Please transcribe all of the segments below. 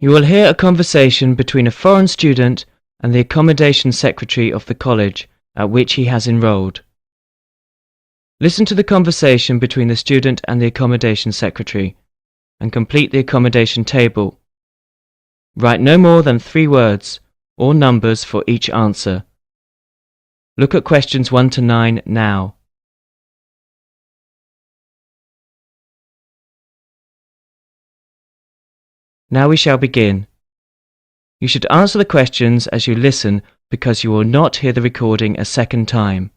You will hear a conversation between a foreign student and the accommodation secretary of the college at which he has enrolled. Listen to the conversation between the student and the accommodation secretary and complete the accommodation table. Write no more than 3 words or numbers for each answer. Look at questions 1 to 9 now. Now we shall begin. You should answer the questions as you listen because you will not hear the recording a second time.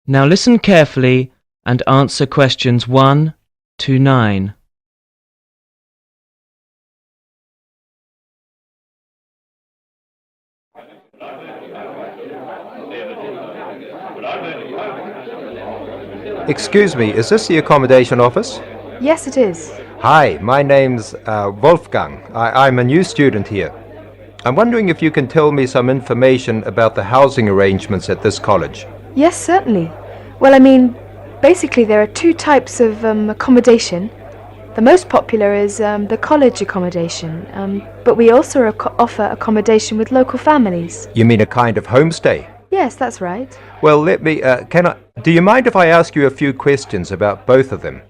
Now listen carefully and answer questions 1 to 9. Excuse me, is this the accommodation office? Yes, it is. Hi, my name's Wolfgang. I'm a new student here. I'm wondering if you can tell me some information about the housing arrangements at this college. Yes, certainly. Well, basically there are 2 types of accommodation. The most popular is the college accommodation, but we also offer accommodation with local families. You mean a kind of homestay? Yes, that's right. Well, do you mind if I ask you a few questions about both of them?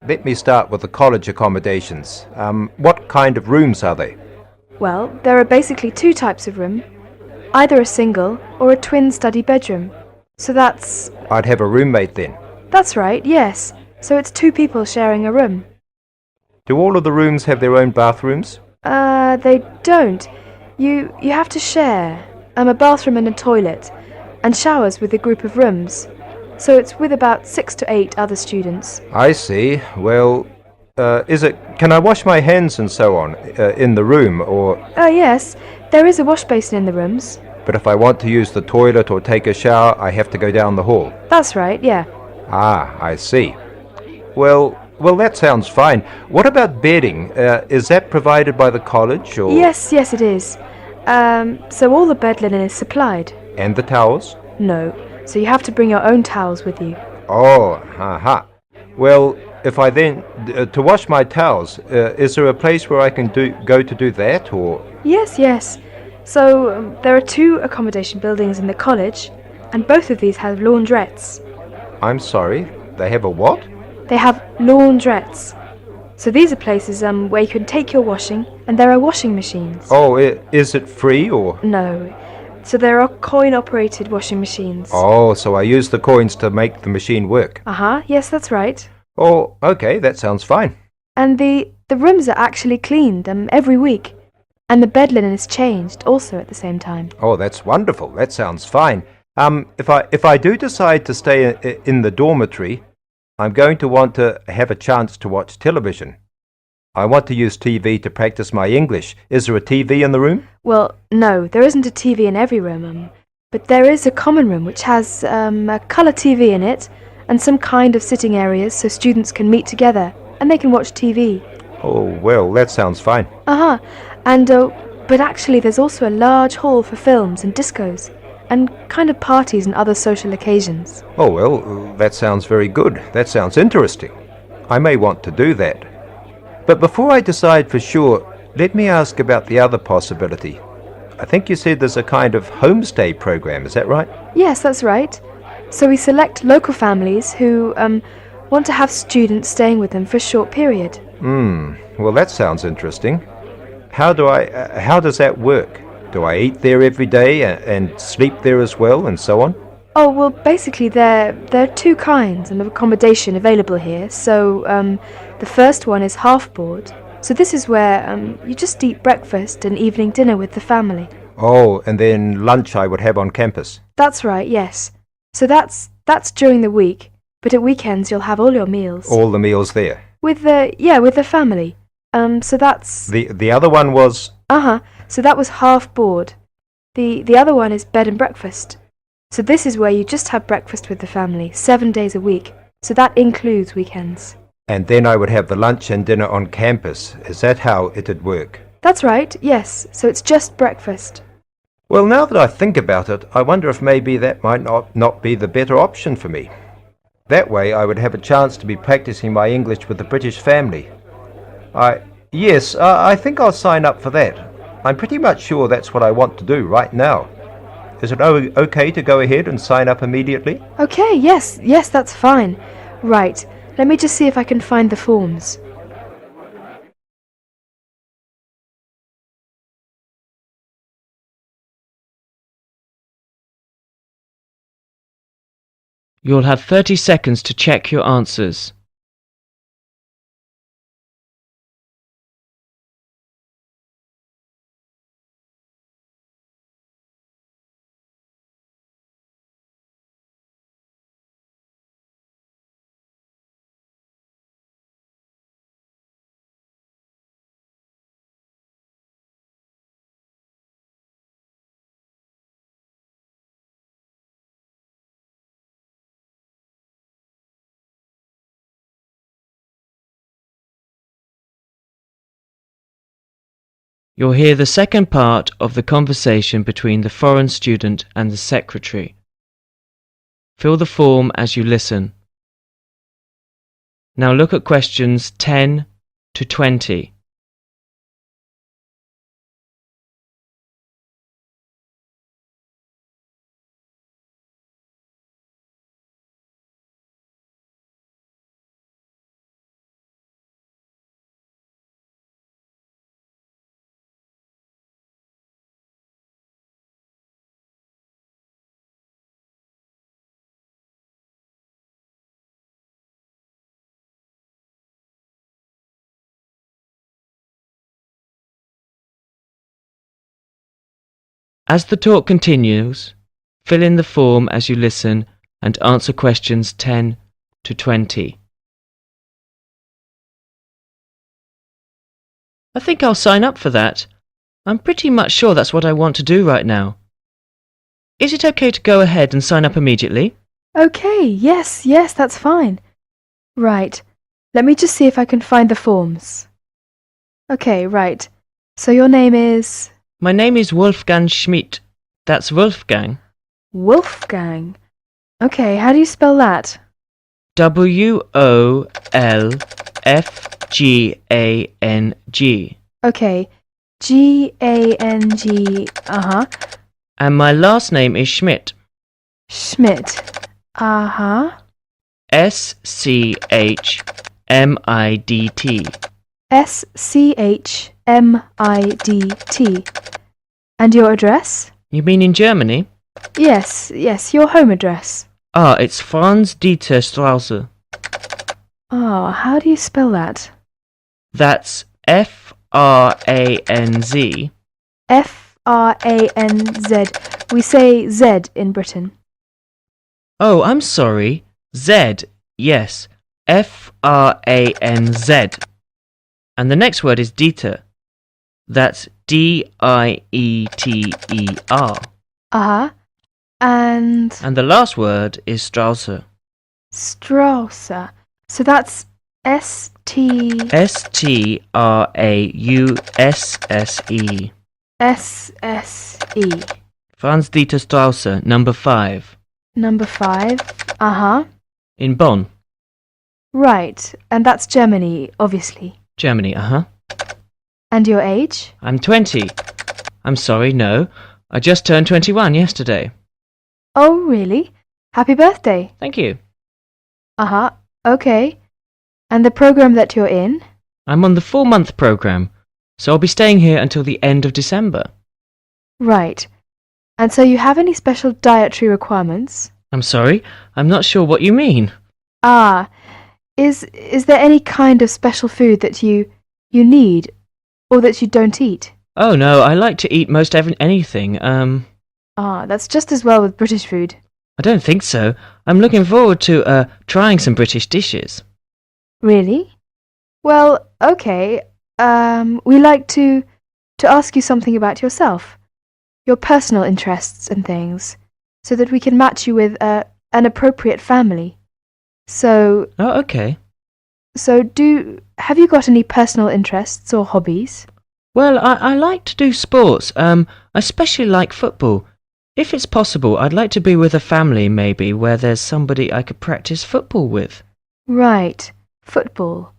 Let me start with the college accommodations. What kind of rooms are they? Well, there are basically 2 types of room, either a single or a twin study bedroom. So that's... I'd have a roommate then. That's right, yes. So it's 2 people sharing a room. Do all of the rooms have their own bathrooms? They don't. You have to share a bathroom and a toilet, and showers with a group of rooms. So it's with about 6 to 8 other students. I see. Well, can I wash my hands and so on in the room, or... Yes, there is a wash basin in the rooms. But if I want to use the toilet or take a shower, I have to go down the hall. That's right, yeah. Ah, I see. Well, that sounds fine. What about bedding? Is that provided by the college, or...? Yes, it is. So all the bed linen is supplied. And the towels? No, so you have to bring your own towels with you. Oh, aha. Well, if I then... to wash my towels, is there a place where I can go to do that, or...? Yes. So there are 2 accommodation buildings in the college, and both of these have laundrettes. I'm sorry, they have a what? They have laundrettes. So these are places where you can take your washing, and there are washing machines. Oh, is it free, or...? No. So there are coin-operated washing machines. Oh, so I use the coins to make the machine work. Yes, that's right. Oh, okay, that sounds fine. And the rooms are actually cleaned every week. And the bed linen is changed also at the same time. Oh, that's wonderful. That sounds fine. If I do decide to stay in the dormitory, I'm going to want to have a chance to watch television. I want to use TV to practice my English. Is there a TV in the room? Well, no, there isn't a TV in every room, but there is a common room which has a colour TV in it and some kind of sitting areas so students can meet together and they can watch TV. Oh, well, that sounds fine. But actually there's also a large hall for films and discos and kind of parties and other social occasions. Oh, well, that sounds very good. That sounds interesting. I may want to do that. But before I decide for sure, let me ask about the other possibility. I think you said there's a kind of homestay program, is that right? Yes, that's right. So we select local families who want to have students staying with them for a short period. Well, that sounds interesting. How does that work? Do I eat there every day and sleep there as well, and so on? Oh, well, basically there are 2 kinds of accommodation available here. So the first one is half board. So this is where you just eat breakfast and evening dinner with the family. Oh, and then lunch I would have on campus. That's right, yes. So that's during the week. but at weekends you'll have all your meals. All the meals there. With the family. So that's... The other one was... So that was half board. The other one is bed and breakfast. So this is where you just have breakfast with the family, 7 days a week. So that includes weekends. And then I would have the lunch and dinner on campus. Is that how it'd work? That's right, yes. So it's just breakfast. Well, now that I think about it, I wonder if maybe that might not be the better option for me. That way I would have a chance to be practicing my English with the British family. Yes, I think I'll sign up for that. I'm pretty much sure that's what I want to do right now. Is it okay to go ahead and sign up immediately? Okay, yes, that's fine. Right, let me just see if I can find the forms. You'll have 30 seconds to check your answers. You'll hear the second part of the conversation between the foreign student and the secretary. Fill the form as you listen. Now look at questions 10 to 20. As the talk continues, fill in the form as you listen and answer questions 10 to 20. I think I'll sign up for that. I'm pretty much sure that's what I want to do right now. Is it okay to go ahead and sign up immediately? Okay, yes, that's fine. Right, let me just see if I can find the forms. Okay, right. So your name is... My name is Wolfgang Schmidt. That's Wolfgang. Wolfgang. Okay, how do you spell that? W-O-L-F-G-A-N-G. Okay, G-A-N-G, And my last name is Schmidt. Schmidt, S-C-H-M-I-D-T. S-C-H-M-I-D-T. And your address? You mean in Germany? Yes, your home address. It's Franz-Dieter Straße. How do you spell that? That's F-R-A-N-Z. F-R-A-N-Z. We say Z in Britain. Oh, I'm sorry. Z, yes. F-R-A-N-Z. And the next word is Dieter. That's D-I-E-T-E-R. And the last word is Straße. Straße. So that's S-T... S-T-R-A-U-S-S-E. S-S-E. Franz-Dieter Straße, number 5. Number 5. In Bonn. Right, and that's Germany, obviously. Germany, And your age? I'm 20. I'm sorry, no. I just turned 21 yesterday. Oh, really? Happy birthday. Thank you. Okay. And the program that you're in? I'm on the 4-month program, so I'll be staying here until the end of December. Right. And so you have any special dietary requirements? I'm sorry, I'm not sure what you mean. Is there any kind of special food that you need, or that you don't eat? Oh no, I like to eat most anything. That's just as well with British food. I don't think so. I'm looking forward to trying some British dishes. Really? Well, okay. We like to ask you something about yourself, your personal interests and things, so that we can match you with an appropriate family. So, Oh, okay. have you got any personal interests or hobbies? Well, I like to do sports. I especially like football. If it's possible, I'd like to be with a family, maybe, where there's somebody I could practice football with. Right, football.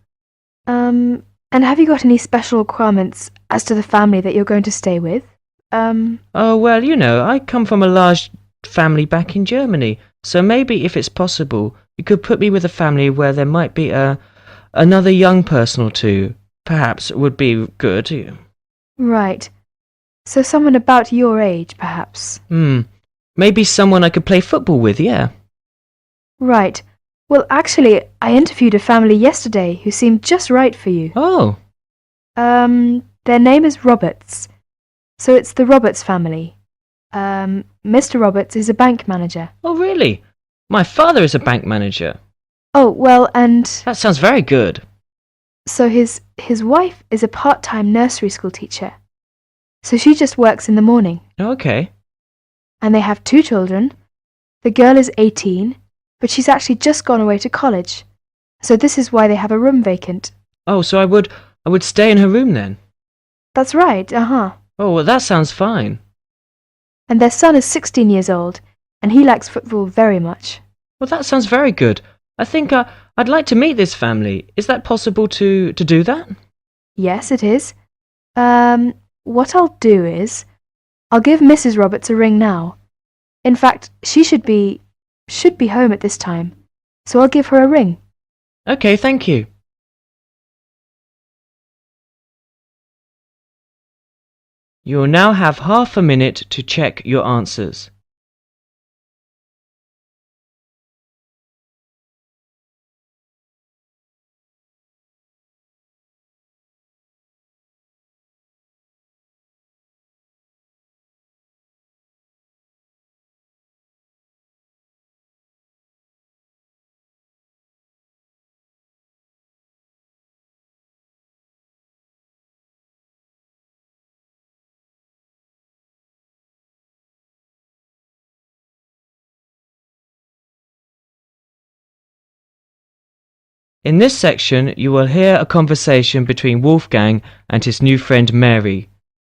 And have you got any special requirements as to the family that you're going to stay with? Oh, well, you know, I come from a large family back in Germany, so maybe if it's possible, you could put me with a family where there might be another young person or two. Perhaps would be good. Right. So someone about your age, perhaps? Maybe someone I could play football with, yeah. Right. Well, actually, I interviewed a family yesterday who seemed just right for you. Oh. Their name is Roberts. So it's the Roberts family. Mr. Roberts is a bank manager. Oh, really? My father is a bank manager. Oh, well, and That sounds very good. so his wife is a part-time nursery school teacher. So she just works in the morning. Okay. And they have 2 children. The girl is 18, but she's actually just gone away to college. So this is why they have a room vacant. Oh, so I would stay in her room then? That's right, uh-huh. Oh, well, that sounds fine. And their son is 16 years old, and he likes football very much. Well, that sounds very good. I think I'd like to meet this family. Is that possible to do that? Yes, it is. What I'll do is, I'll give Mrs. Roberts a ring now. In fact, she should be home at this time, so I'll give her a ring. Okay, thank you. You will now have half a minute to check your answers. In this section, you will hear a conversation between Wolfgang and his new friend Mary,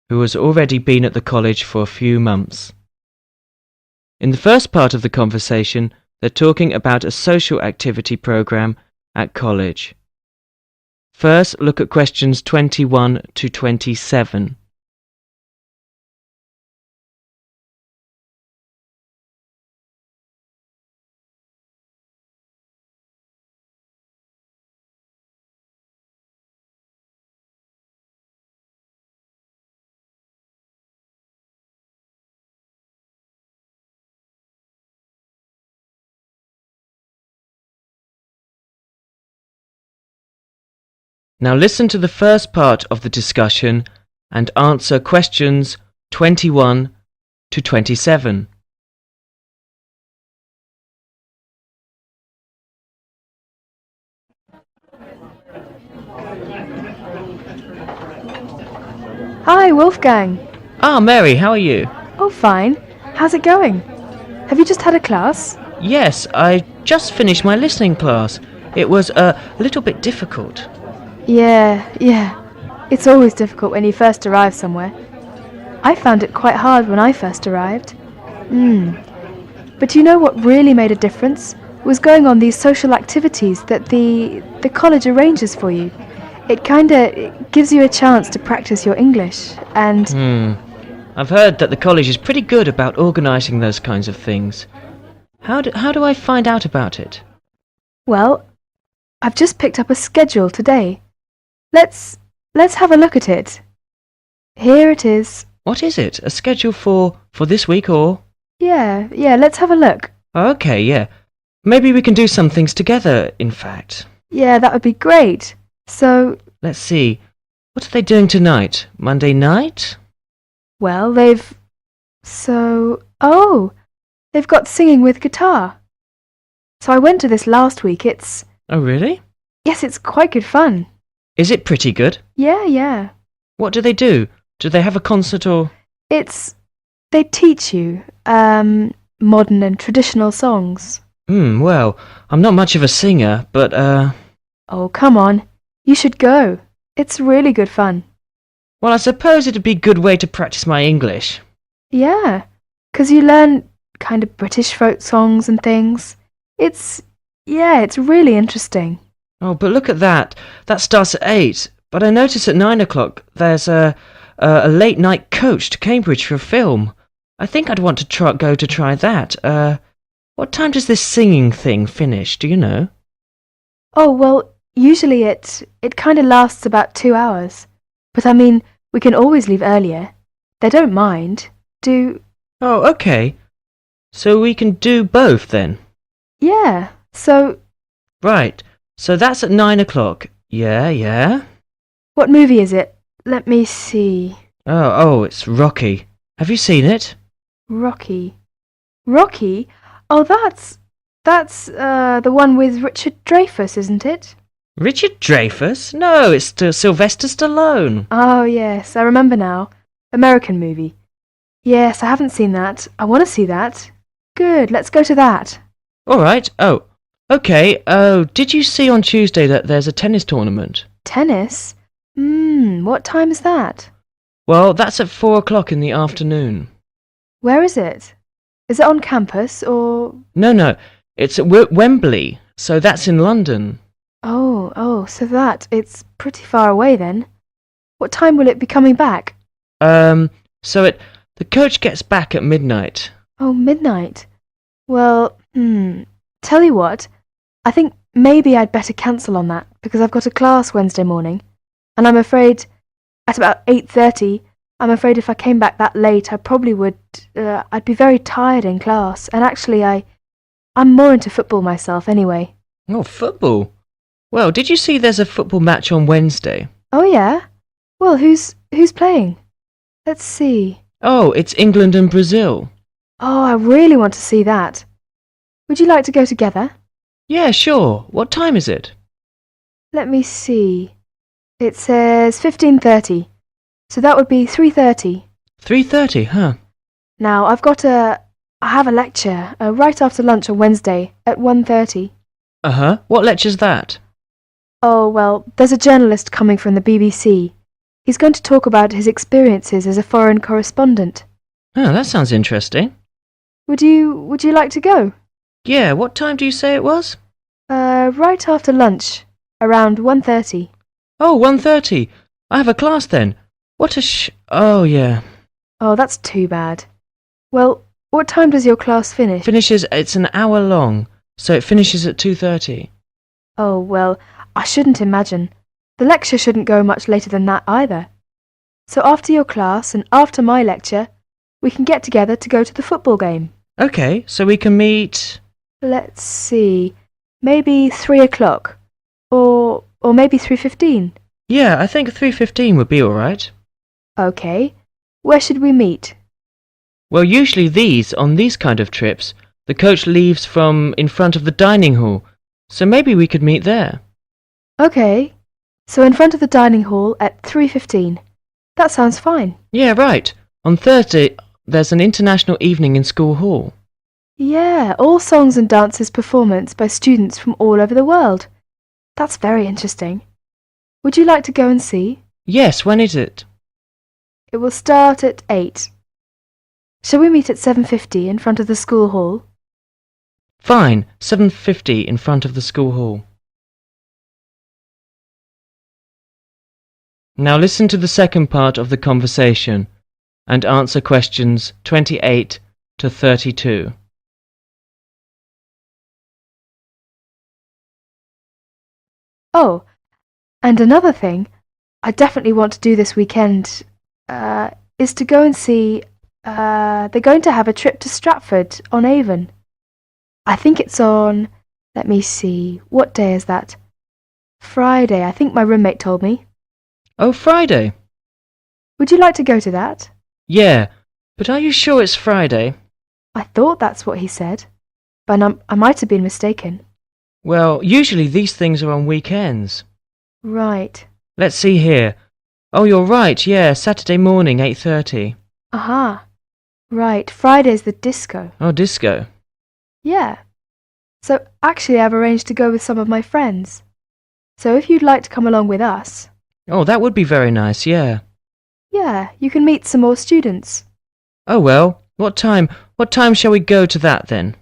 who has already been at the college for a few months. In the first part of the conversation, they're talking about a social activity program at college. First, look at questions 21 to 27. Now listen to the first part of the discussion and answer questions 21 to 27. Hi, Wolfgang. Ah, Mary, how are you? Oh, fine. How's it going? Have you just had a class? Yes, I just finished my listening class. It was a little bit difficult. Yeah. It's always difficult when you first arrive somewhere. I found it quite hard when I first arrived. But you know what really made a difference? Was going on these social activities that the college arranges for you. It kinda gives you a chance to practice your English, and I've heard that the college is pretty good about organising those kinds of things. How do I find out about it? well, I've just picked up a schedule today. Let's have a look at it. Here it is. What is it? A schedule for this week or? Yeah, let's have a look. Okay, yeah. Maybe we can do some things together, in fact. Yeah, that would be great. So, Let's see. What are they doing tonight? Monday night? well, oh, They've got singing with guitar. So I went to this last week. Oh, really? Yes, it's quite good fun. Is it pretty good? Yeah. What do they do? Do they have a concert or...? They teach you, modern and traditional songs. Well, I'm not much of a singer, but, Oh, come on. You should go. It's really good fun. Well, I suppose it'd be a good way to practice my English. Yeah, 'cause you learn kind of British folk songs and things. It's really interesting. Oh, but look at that. That starts at 8. But I notice at 9 o'clock there's a late-night coach to Cambridge for a film. I think I'd want to try that. What time does this singing thing finish, do you know? Oh, well, usually it kind of lasts about 2 hours. But I mean, we can always leave earlier. They don't mind. Oh, okay. So we can do both then? Yeah, so... Right, so that's at 9 o'clock. Yeah. What movie is it? Let me see. Oh, it's Rocky. Have you seen it? Rocky? Oh, that's the one with Richard Dreyfuss, isn't it? Richard Dreyfuss? No, it's Sylvester Stallone. Oh, yes, I remember now. American movie. Yes, I haven't seen that. I want to see that. Good, let's go to that. All right. Oh, okay. Oh, did you see on Tuesday that there's a tennis tournament? Tennis? What time is that? Well, that's at 4 o'clock in the afternoon. Where is it? Is it on campus or...? No, it's at Wembley, so that's in London. Oh, so it's pretty far away then. What time will it be coming back? The coach gets back at midnight. Oh, midnight. Well, tell you what, I think maybe I'd better cancel on that because I've got a class Wednesday morning, and I'm afraid at about 8:30, I'm afraid if I came back that late, I probably would, I'd be very tired in class, and actually I'm more into football myself anyway. Oh, football? Well, did you see there's a football match on Wednesday? Oh, yeah? Well, who's playing? Let's see. Oh, it's England and Brazil. Oh, I really want to see that. Would you like to go together? Yeah, sure. What time is it? Let me see. It says 15:30, so that would be 3:30. 3:30, huh? Now, I have a lecture right after lunch on Wednesday at 1:30. Uh-huh. What lecture's that? Oh, well, there's a journalist coming from the BBC. He's going to talk about his experiences as a foreign correspondent. Oh, that sounds interesting. Would you like to go? Yeah, what time do you say it was? Right after lunch, around 1:30. Oh, 1:30. I have a class then. Oh, yeah. Oh, that's too bad. Well, what time does your class finish? It's an hour long, so it finishes at 2:30. Oh, well, I shouldn't imagine. The lecture shouldn't go much later than that either. So after your class and after my lecture, we can get together to go to the football game. Okay, so we can meet... Let's see, maybe 3 o'clock, or maybe 3:15. Yeah, I think 3:15 would be all right. Okay, where should we meet? Well, usually on these kind of trips, the coach leaves from in front of the dining hall, so maybe we could meet there. Okay, so in front of the dining hall at 3:15. That sounds fine. Yeah, right. On Thursday, there's an international evening in school hall. Yeah, all songs and dances performance by students from all over the world. That's very interesting. Would you like to go and see? Yes, when is it? It will start at 8. Shall we meet at 7:50 in front of the school hall? Fine, 7:50 in front of the school hall. Now listen to the second part of the conversation and answer questions 28 to 32. Oh, and another thing I definitely want to do this weekend is to go and see, they're going to have a trip to Stratford on Avon. I think it's on, let me see, what day is that? Friday, I think my roommate told me. Oh, Friday. Would you like to go to that? Yeah, but are you sure it's Friday? I thought that's what he said, but I might have been mistaken. Well, usually these things are on weekends. Right. Let's see here. Oh, you're right, yeah, Saturday morning, 8:30. Aha. Right, Friday's the disco. Oh, disco. Yeah. So actually I've arranged to go with some of my friends. So if you'd like to come along with us... Oh, that would be very nice, yeah. Yeah, you can meet some more students. Oh, well, what time shall we go to that then?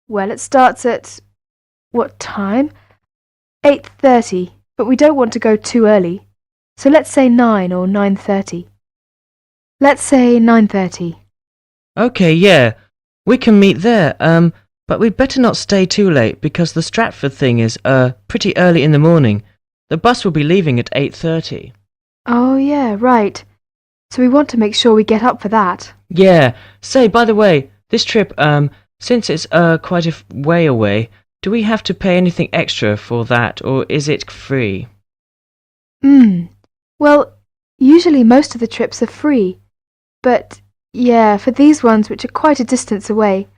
Well, it starts at... What time? 8:30, but we don't want to go too early. So let's say 9 or 9:30. Let's say 9:30. Okay, yeah, we can meet there, but we'd better not stay too late because the Stratford thing is, pretty early in the morning. The bus will be leaving at 8:30. Oh, yeah, right. So we want to make sure we get up for that. Yeah, say, by the way, this trip, since it's, quite a way away, do we have to pay anything extra for that, or is it free? Well, usually most of the trips are free, but, yeah, for these ones which are quite a distance away,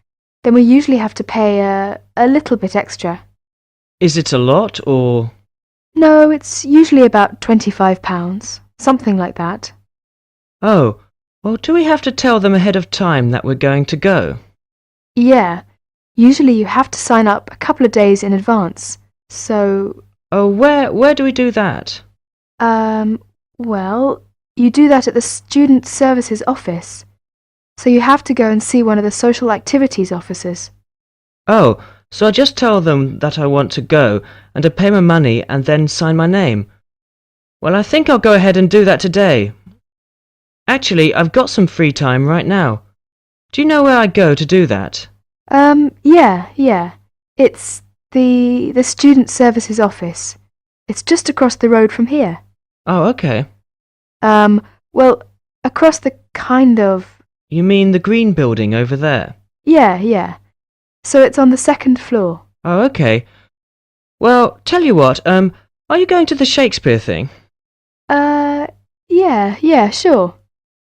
then we usually have to pay a little bit extra. Is it a lot, or...? No, it's usually about £25, something like that. Oh, well, do we have to tell them ahead of time that we're going to go? Yeah, usually you have to sign up a couple of days in advance, so... Oh, where do we do that? Well, you do that at the Student Services office. So you have to go and see one of the social activities officers. Oh, so I just tell them that I want to go, and to pay my money and then sign my name. Well, I think I'll go ahead and do that today. Actually, I've got some free time right now. Do you know where I go to do that? Yeah. It's the Student Services office. It's just across the road from here. Oh, okay. Well, across the kind of... You mean the green building over there? Yeah. So it's on the second floor. Oh, okay. Well, tell you what, are you going to the Shakespeare thing? Yeah, sure.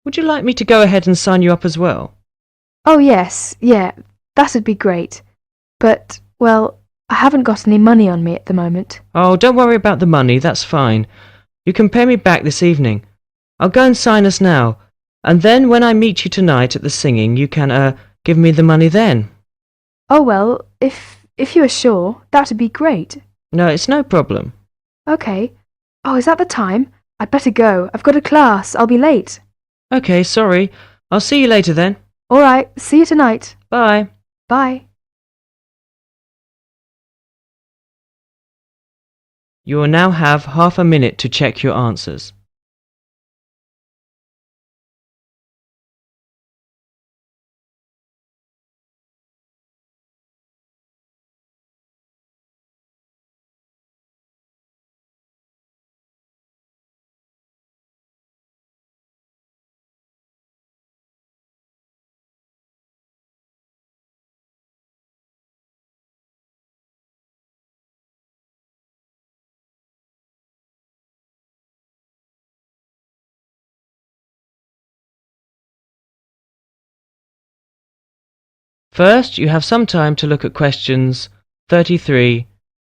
Would you like me to go ahead and sign you up as well? Oh, yes, yeah, that'd be great. But, well, I haven't got any money on me at the moment. Oh, don't worry about the money, that's fine. You can pay me back this evening. I'll go and sign us now, and then when I meet you tonight at the singing, you can, give me the money then. Oh, well, if you are sure, that'd be great. No, it's no problem. Okay. Oh, is that the time? I'd better go. I've got a class. I'll be late. Okay, sorry. I'll see you later then. All right, see you tonight. Bye. Bye. You will now have half a minute to check your answers. First, you have some time to look at questions 33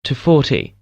to 40.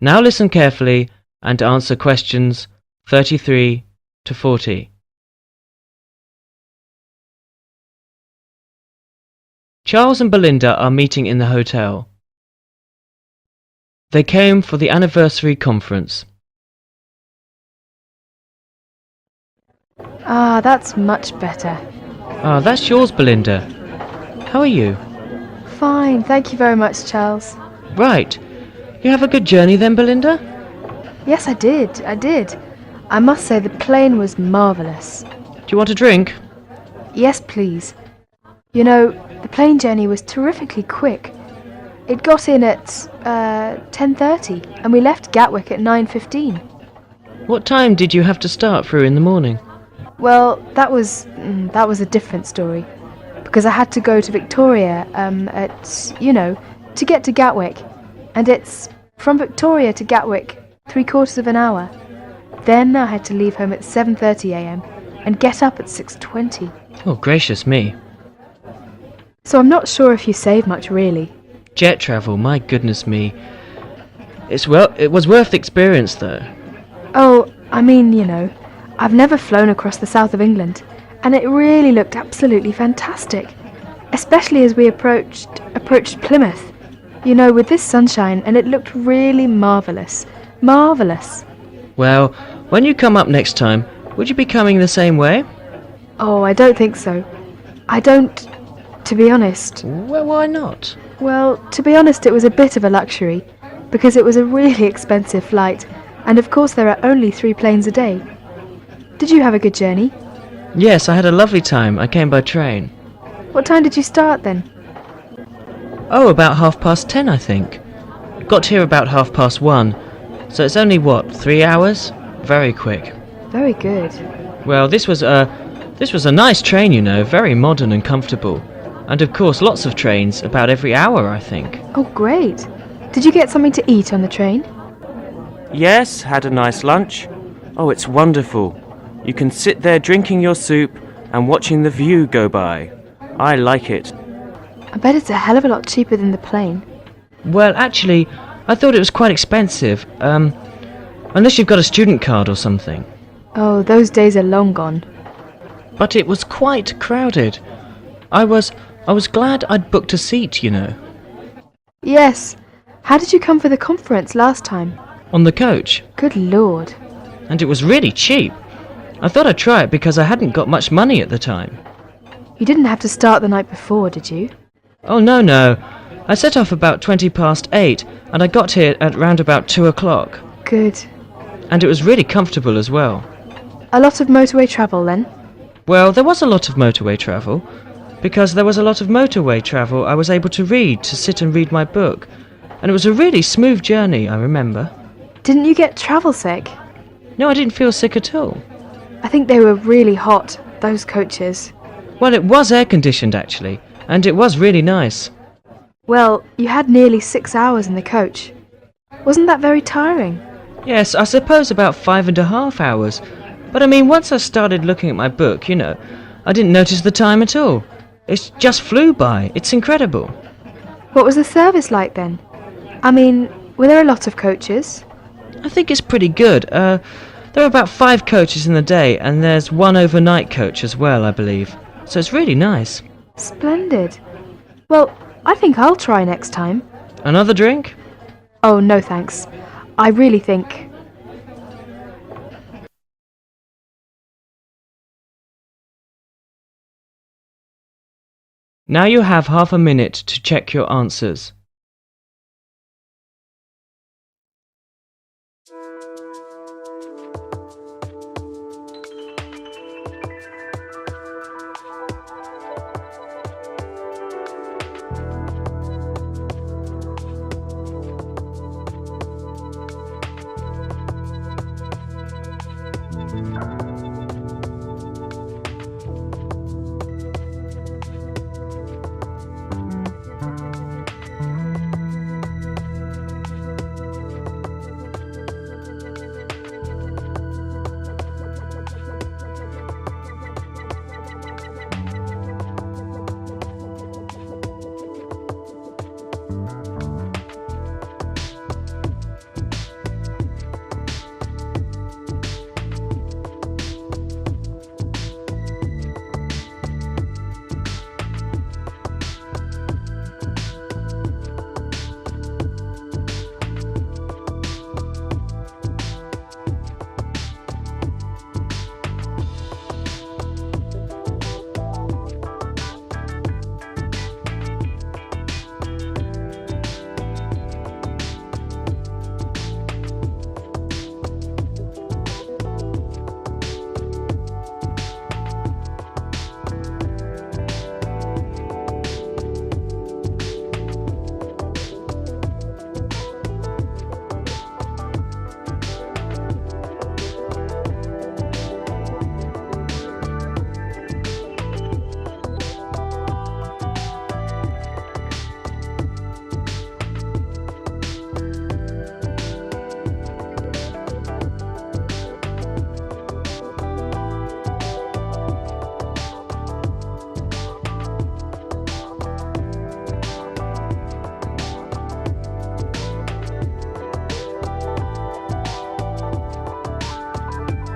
Now listen carefully and answer questions 33 to 40. Charles and Belinda are meeting in the hotel. They came for the anniversary conference. Ah, that's much better. Ah, that's yours, Belinda. How are you? Fine, thank you very much, Charles. Right. You have a good journey then, Belinda? Yes, I did. I must say the plane was marvellous. Do you want a drink? Yes, please. You know, the plane journey was terrifically quick. It got in at 10:30 and we left Gatwick at 9:15. What time did you have to start through in the morning? Well, that was a different story. Because I had to go to Victoria to get to Gatwick. And it's from Victoria to Gatwick, 3/4 of an hour. Then I had to leave home at 7:30 a.m. and get up at 6:20. Oh, gracious me. So I'm not sure if you save much, really. Jet travel, my goodness me. It was worth the experience, though. Oh, I mean, you know, I've never flown across the south of England, and it really looked absolutely fantastic. Especially as we approached Plymouth. You know, with this sunshine, and it looked really marvellous. Marvellous. Well, when you come up next time, would you be coming the same way? Oh, I don't think so. I don't, to be honest. Well, why not? Well, to be honest, it was a bit of a luxury, because it was a really expensive flight, and of course there are only 3 planes a day. Did you have a good journey? Yes, I had a lovely time. I came by train. What time did you start then? Oh, about 10:30, I think. Got here about 1:30, so it's only, 3 hours? Very quick. Very good. Well, this was a nice train, you know, very modern and comfortable. And of course, lots of trains, about every hour, I think. Oh, great. Did you get something to eat on the train? Yes, had a nice lunch. Oh, it's wonderful. You can sit there drinking your soup and watching the view go by. I like it. I bet it's a hell of a lot cheaper than the plane. Well, actually, I thought it was quite expensive. Unless you've got a student card or something. Oh, those days are long gone. But it was quite crowded. I was glad I'd booked a seat, you know. Yes. How did you come for the conference last time? On the coach. Good Lord. And it was really cheap. I thought I'd try it because I hadn't got much money at the time. You didn't have to start the night before, did you? Oh, no. I set off about 8:20, and I got here at round about 2 o'clock. Good. And it was really comfortable as well. A lot of motorway travel then? Well, there was a lot of motorway travel. Because there was a lot of motorway travel, I was able to sit and read my book. And it was a really smooth journey, I remember. Didn't you get travel sick? No, I didn't feel sick at all. I think they were really hot, those coaches. Well, it was air-conditioned, actually, and it was really nice. Well, you had nearly 6 hours in the coach. Wasn't that very tiring? Yes, I suppose about 5.5 hours. But I mean, once I started looking at my book, you know, I didn't notice the time at all. It just flew by. It's incredible. What was the service like then? I mean, were there a lot of coaches? I think it's pretty good. There are about 5 coaches in the day, and there's 1 overnight coach as well, I believe. So it's really nice. Splendid. Well, I think I'll try next time. Another drink? Oh, no thanks. I really think... Now you have half a minute to check your answers.